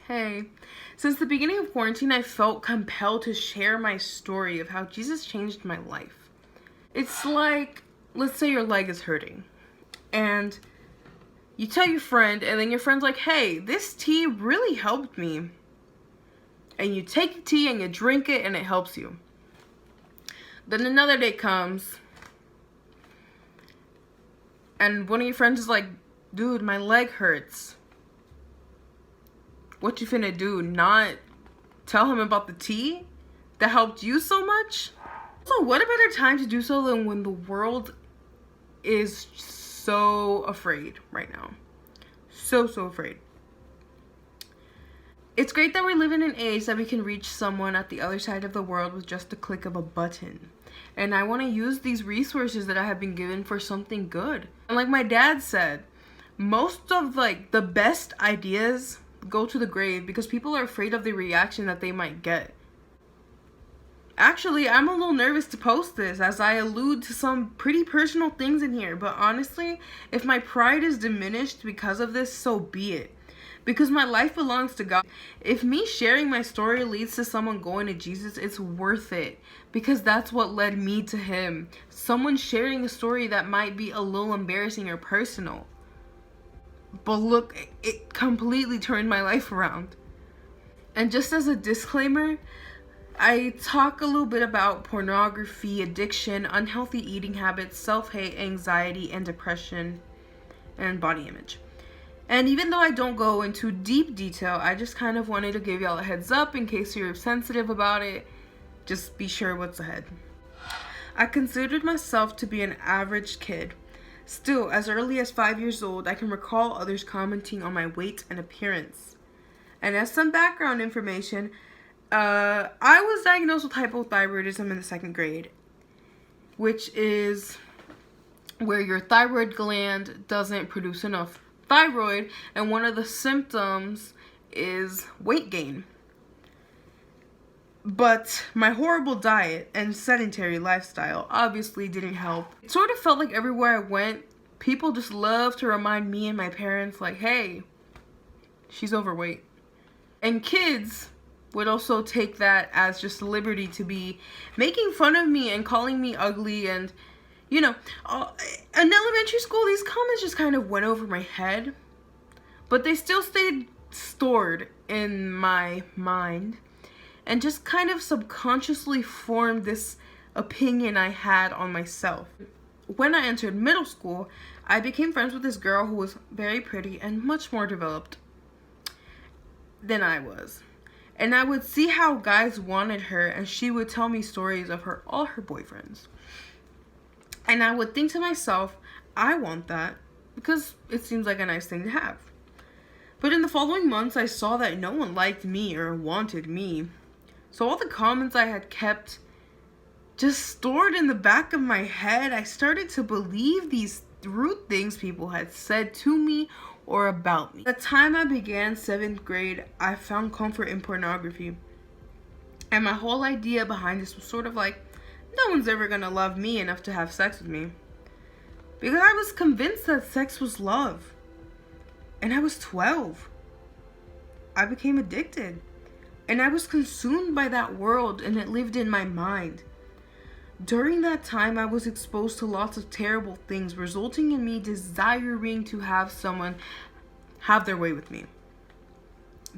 Hey, since the beginning of quarantine, I felt compelled to share my story of how Jesus changed my life. It's like, let's say your leg is hurting, and you tell your friend, and then your friend's like, hey, this tea really helped me. And you take the tea and you drink it, and it helps you. Then another day comes, and one of your friends is like, dude, my leg hurts. What you finna do? Not tell him about the tea that helped you so much? So what a better time to do so than when the world is so afraid right now. So afraid. It's great that we live in an age that we can reach someone at the other side of the world with just the click of a button. And I want to use these resources that I have been given for something good. And like my dad said, most of the best ideas go to the grave because people are afraid of the reaction that they might get. Actually, I'm a little nervous to post this as I allude to some pretty personal things in here, but honestly, if my pride is diminished because of this, so be it. Because my life belongs to God. If me sharing my story leads to someone going to Jesus, it's worth it. Because that's what led me to Him. Someone sharing a story that might be a little embarrassing or personal. But look, it completely turned my life around. And just as a disclaimer, I talk a little bit about pornography, addiction, unhealthy eating habits, self-hate, anxiety, and depression, and body image. And even though I don't go into deep detail, I just kind of wanted to give y'all a heads up in case you're sensitive about it. Just be sure what's ahead. I considered myself to be an average kid. Still, as early as 5 years old, I can recall others commenting on my weight and appearance. And as some background information, I was diagnosed with hypothyroidism in the 2nd grade, which is where your thyroid gland doesn't produce enough thyroid, and one of the symptoms is weight gain. But my horrible diet and sedentary lifestyle obviously didn't help. It sort of felt like everywhere I went, people just loved to remind me and my parents like, hey, she's overweight. And kids would also take that as just liberty to be making fun of me and calling me ugly. And in elementary school, these comments just kind of went over my head, but they still stayed stored in my mind and just kind of subconsciously formed this opinion I had on myself. When I entered middle school, I became friends with this girl who was very pretty and much more developed than I was. And I would see how guys wanted her, and she would tell me stories of all her boyfriends. And I would think to myself, I want that because it seems like a nice thing to have. But in the following months, I saw that no one liked me or wanted me. So all the comments I had kept just stored in the back of my head, I started to believe these rude things people had said to me or about me. By the time I began 7th grade, I found comfort in pornography. And my whole idea behind this was sort of like, no one's ever gonna love me enough to have sex with me. Because I was convinced that sex was love. And I was 12. I became addicted. And I was consumed by that world, and it lived in my mind. During that time, I was exposed to lots of terrible things, resulting in me desiring to have someone have their way with me.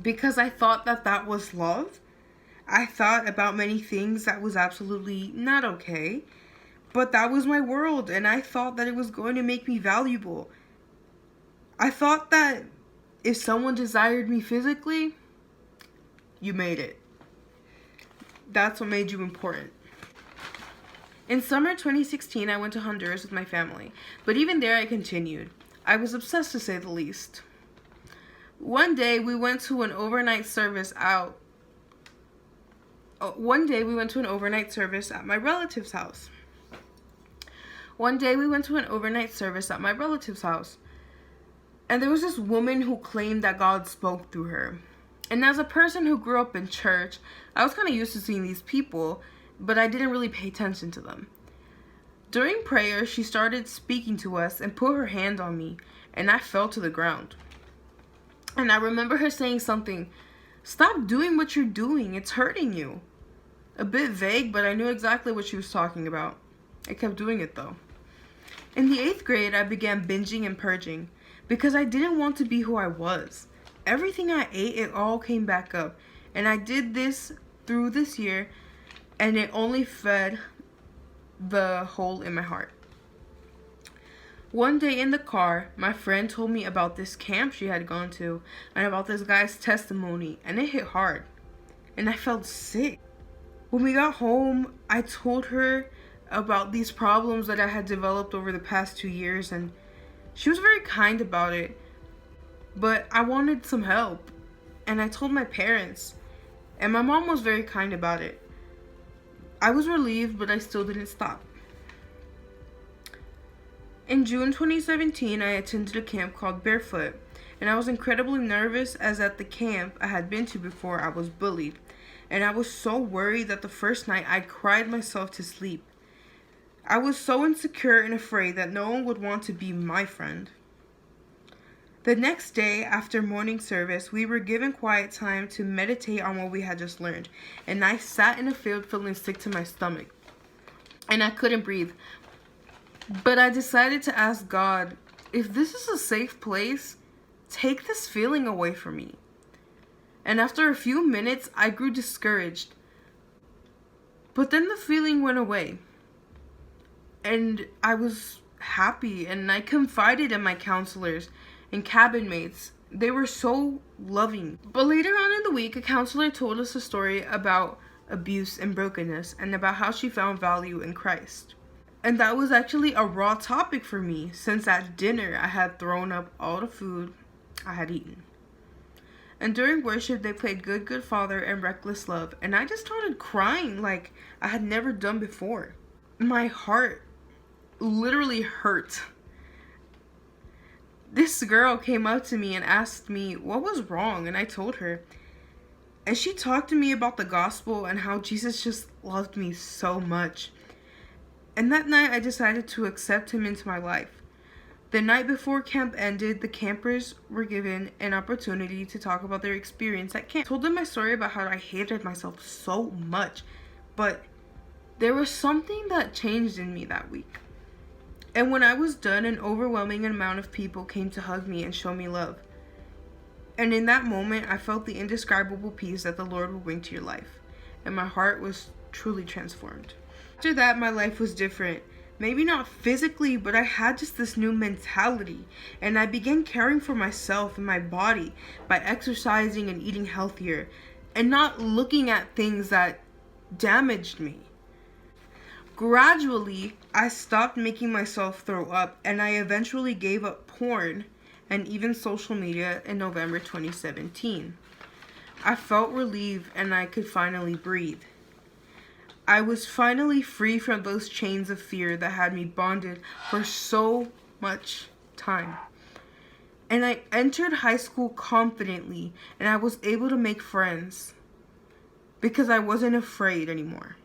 Because I thought that was love. I thought about many things that was absolutely not okay. But that was my world, and I thought that it was going to make me valuable. I thought that if someone desired me physically, you made it. That's what made you important. In summer 2016, I went to Honduras with my family, but even there I continued. I was obsessed, to say the least. One day we went to an overnight service at my relative's house. And there was this woman who claimed that God spoke through her. And as a person who grew up in church, I was kind of used to seeing these people. but I didn't really pay attention to them. During prayer, she started speaking to us and put her hand on me, and I fell to the ground. And I remember her saying something, "Stop doing what you're doing, it's hurting you." A bit vague, but I knew exactly what she was talking about. I kept doing it though. In the 8th grade, I began binging and purging because I didn't want to be who I was. Everything I ate, it all came back up. And I did this through this year, and it only fed the hole in my heart. One day in the car, my friend told me about this camp she had gone to and about this guy's testimony, and it hit hard. And I felt sick. When we got home, I told her about these problems that I had developed over the past 2 years, and she was very kind about it. But I wanted some help, and I told my parents, and my mom was very kind about it. I was relieved, but I still didn't stop. In June 2017, I attended a camp called Barefoot, and I was incredibly nervous as at the camp I had been to before I was bullied, and I was so worried that the first night I cried myself to sleep. I was so insecure and afraid that no one would want to be my friend. The next day, after morning service, we were given quiet time to meditate on what we had just learned, and I sat in a field feeling sick to my stomach, and I couldn't breathe. But I decided to ask God, if this is a safe place, take this feeling away from me. And after a few minutes, I grew discouraged. But then the feeling went away, and I was happy, and I confided in my counselors and cabin mates. They were so loving. But later on in the week, a counselor told us a story about abuse and brokenness and about how she found value in Christ. And that was actually a raw topic for me, since at dinner I had thrown up all the food I had eaten. And during worship, they played Good, Good Father and Reckless Love, and I just started crying like I had never done before. My heart literally hurt. This girl came up to me and asked me what was wrong, and I told her. And she talked to me about the gospel and how Jesus just loved me so much. And that night I decided to accept him into my life. The night before camp ended, the campers were given an opportunity to talk about their experience at camp. I told them my story about how I hated myself so much, but there was something that changed in me that week. And when I was done, an overwhelming amount of people came to hug me and show me love. And in that moment, I felt the indescribable peace that the Lord will bring to your life. And my heart was truly transformed. After that, my life was different. Maybe not physically, but I had just this new mentality. And I began caring for myself and my body by exercising and eating healthier, and not looking at things that damaged me. Gradually, I stopped making myself throw up, and I eventually gave up porn and even social media in November 2017. I felt relieved and I could finally breathe. I was finally free from those chains of fear that had me bonded for so much time. And I entered high school confidently, and I was able to make friends because I wasn't afraid anymore.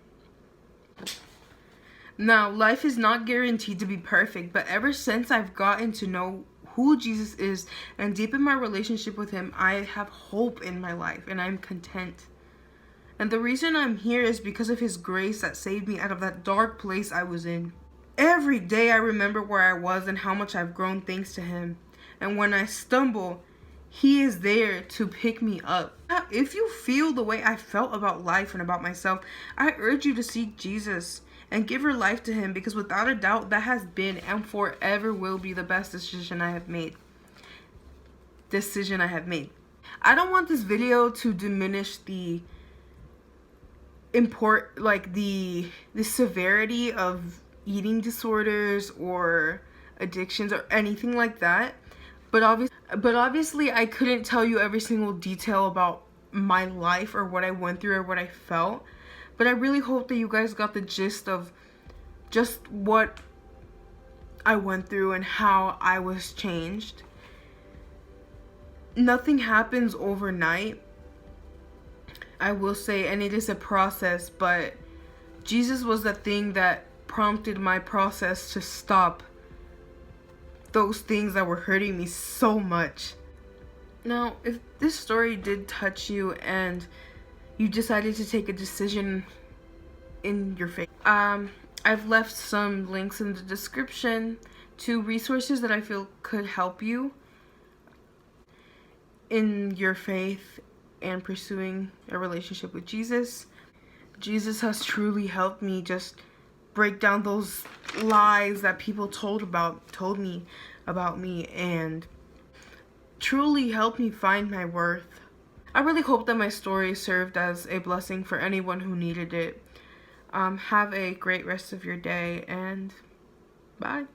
Now, life is not guaranteed to be perfect, but ever since I've gotten to know who Jesus is and deepen my relationship with him, I have hope in my life and I'm content. And the reason I'm here is because of his grace that saved me out of that dark place I was in. Every day I remember where I was and how much I've grown thanks to him. And when I stumble, he is there to pick me up. If you feel the way I felt about life and about myself, I urge you to seek Jesus and give your life to him, because without a doubt, that has been and forever will be the best decision I have made. I don't want this video to diminish the the severity of eating disorders or addictions or anything like that. But obviously I couldn't tell you every single detail about my life or what I went through or what I felt. But I really hope that you guys got the gist of just what I went through and how I was changed. Nothing happens overnight, I will say, and it is a process, but Jesus was the thing that prompted my process to stop those things that were hurting me so much. Now, if this story did touch you and you decided to take a decision in your faith, I've left some links in the description to resources that I feel could help you in your faith and pursuing a relationship with Jesus. Jesus has truly helped me just break down those lies that people told me about me, and truly helped me find my worth. I really hope that my story served as a blessing for anyone who needed it. Have a great rest of your day, and bye.